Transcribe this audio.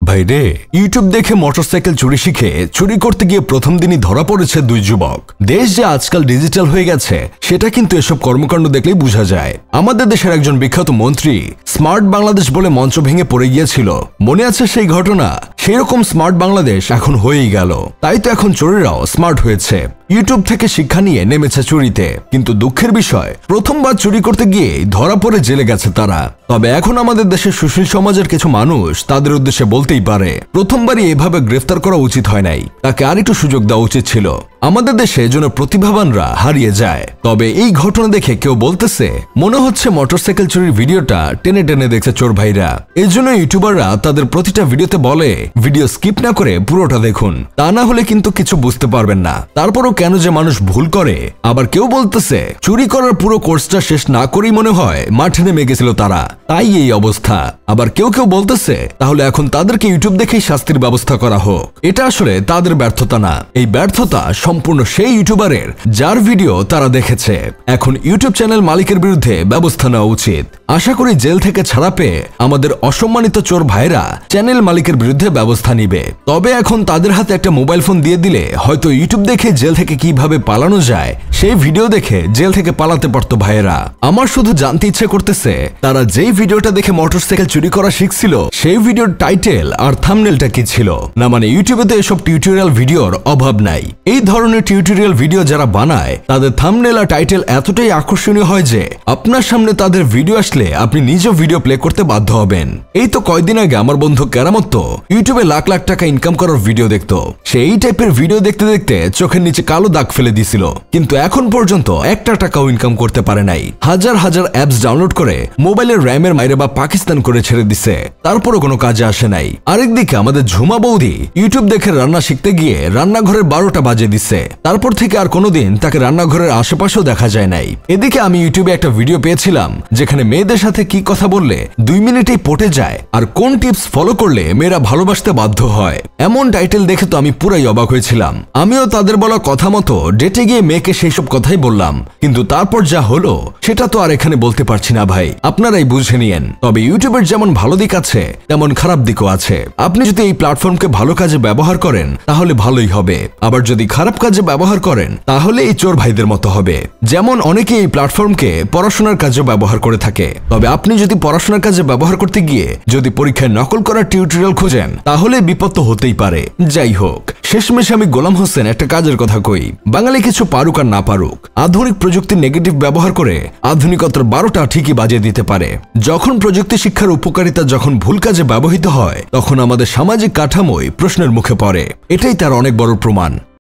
ভাই রে, ইউটিউব দেখে মোটরসাইকেল চুরি শিখে চুরি করতে গিয়ে প্রথম দিনই ধরা পড়েছে দুই যুবক। দেশ যে আজকাল ডিজিটাল হয়ে গেছে সেটা কিন্তু এসব কর্মকাণ্ড দেখলেই বোঝা যায়। আমাদের দেশের একজন বিখ্যাত মন্ত্রী স্মার্ট বাংলাদেশ বলে মঞ্চ ভেঙে পড়ে গিয়েছিল, মনে আছে সেই ঘটনা? সেই রকম স্মার্ট বাংলাদেশ এখন হয়েই গেল। তাই তো এখন চোরেরাও স্মার্ট হয়েছে, ইউটিউব থেকে শিক্ষা নিয়ে নেমেছে চুরিতে। কিন্তু দুঃখের বিষয়, প্রথমবার চুরি করতে গিয়ে ধরা পড়ে জেলে গেছে তারা। তবে এখন আমাদের দেশের সুশীল সমাজের কিছু মানুষ তাদের উদ্দেশ্যে বলতেই পারে, প্রথমবারই এভাবে গ্রেফতার করা উচিত হয় নাই, তাকে আরেকটু সুযোগ দেওয়া উচিত ছিল। আমাদের দেশে যেন প্রতিভাবানরা হারিয়ে যায়। তবে এই ঘটনা দেখে কেউ বলতেছে মনে হচ্ছে মোটরসাইকেল চুরির ভিডিওটা টেনে টেনে দেখছে চোর ভাইরা। এর জন্য ইউটিউবাররা তাদের প্রতিটা ভিডিওতে বলে ভিডিও স্কিপ না করে পুরোটা দেখুন, তা না হলে কিন্তু কিছু বুঝতে পারবেন না। তারপরও কেন যে মানুষ ভুল করে। আবার কেউ বলতেছে চুরি করার পুরো কোর্সটা শেষ না করেই মনে হয় মাঠে নেমে গেছিল তারা, তাই এই অবস্থা। আবার কেউ কেউ বলতেছে তাহলে এখন তাদেরকে ইউটিউব দেখেই শাস্তির ব্যবস্থা করা হোক। এটা আসলে তাদের ব্যর্থতা না, এই ব্যর্থতা সম্পূর্ণ সেই ইউটিউবারের যার ভিডিও তারা দেখেছে। এখন ইউটিউব চ্যানেল মালিকের বিরুদ্ধে ব্যবস্থা নেওয়া উচিত। আশা করি জেল থেকে ছাড়া পেয়ে আমাদের অসম্মানিত চোর ভাইরা চ্যানেল মালিকের বিরুদ্ধে ব্যবস্থা নিবে। তবে এখন তাদের হাতে একটা মোবাইল ফোন দিয়ে দিলে হয়তো ইউটিউব দেখে জেল থেকে কিভাবে পালানো যায় সেই ভিডিও দেখে জেল থেকে পালাতে পারতো ভাইয়েরা। আমার শুধু জানতে ইচ্ছে করতেছে তারা যেই ভিডিওটা দেখে মোটরসাইকেল চুরি করা শিখছিল সেই ভিডিওর টাইটেল আর থাম্বনেলটা কি ছিল। না মানে ইউটিউবে তো এসব টিউটোরিয়াল ভিডিওর অভাব নাই। এই ধরনের টিউটোরিয়াল ভিডিও যারা বানায় তাদের থাম্বনেল আর টাইটেল এতটাই আকর্ষণীয় হয় যে আপনার সামনে তাদের ভিডিও আসলে আপনি নিজেও ভিডিও প্লে করতে বাধ্য হবেন। এই তো কয়েকদিন আগে আমার বন্ধু কেরামত ইউটিউবে লাখ লাখ টাকা ইনকাম করার ভিডিও দেখতো। সে এই টাইপের ভিডিও দেখতে দেখতে চোখের নিচে কালো দাগ ফেলে দিছিল, কিন্তু এখন পর্যন্ত একটা টাকাও ইনকাম করতে পারে নাই। হাজার হাজার অ্যাপস ডাউনলোড করে মোবাইলের র্যামের মাইরে বা পাকিস্তান করে ছেড়ে দিছে, তারপরও কোনো কাজে আসে নাই। আরেকদিকে আমাদের ঝুমা বৌদি ইউটিউব দেখে রান্না শিখতে গিয়ে রান্নাঘরের 12টা বাজে দিচ্ছে, তারপর থেকে আর কোনোদিন তাকে রান্নাঘরের আশেপাশেও দেখা যায় নাই। এদিকে আমি ইউটিউবে একটা ভিডিও পেয়েছিলাম যেখানে মেয়েদের সাথে কি কথা বললে 2 মিনিটেই পটে যায় আর কোন টিপস ফলো করলে মেয়েরা ভালোবাসতে বাধ্য হয়। এমন টাইটেল দেখে তো আমি পুরাই অবাক হয়েছিলাম। আমিও তাদের বলা কথা মতো ডেটে গিয়ে মেয়েকে সেই সব কথাই বললাম, কিন্তু তারপর যা হলো সেটা তো আর এখানে বলতে পারছি না ভাই, আপনারাই বুঝে নিয়েন। তবে ইউটিউবের যেমন ভালো দিক আছে তেমন খারাপ দিকও আছে। আপনি যদি এই প্ল্যাটফর্মকে ভালো কাজে ব্যবহার করেন তাহলে ভালোই হবে, আবার যদি খারাপ কাজে ব্যবহার করেন তাহলে এই চোর ভাইদের মতো হবে। যেমন অনেকে এই প্ল্যাটফর্মকে পড়াশোনার কাজে ব্যবহার করে থাকে, তবে আপনি যদি পড়াশোনার কাজে ব্যবহার করতে গিয়ে যদি পরীক্ষায় নকল করার টিউটোরিয়াল খোঁজেন তাহলে বিপদ তো হতেই পারে। যাই হোক, শেষমেশ আমি গোলাম হোসেন একটা কাজের কথা কই, বাঙালি কিছু পারুক আর না পারুক, আধুনিক প্রযুক্তির নেগেটিভ ব্যবহার করে আধুনিকতার 12টা ঠিকই বাজিয়ে দিতে পারে। যখন প্রযুক্তি শিক্ষার উপকারিতা যখন ভুল কাজে ব্যবহৃত হয় তখন আমাদের সামাজিক কাঠামোই প্রশ্নের মুখে পড়ে। এটাই তার অনেক বড় প্রমাণ।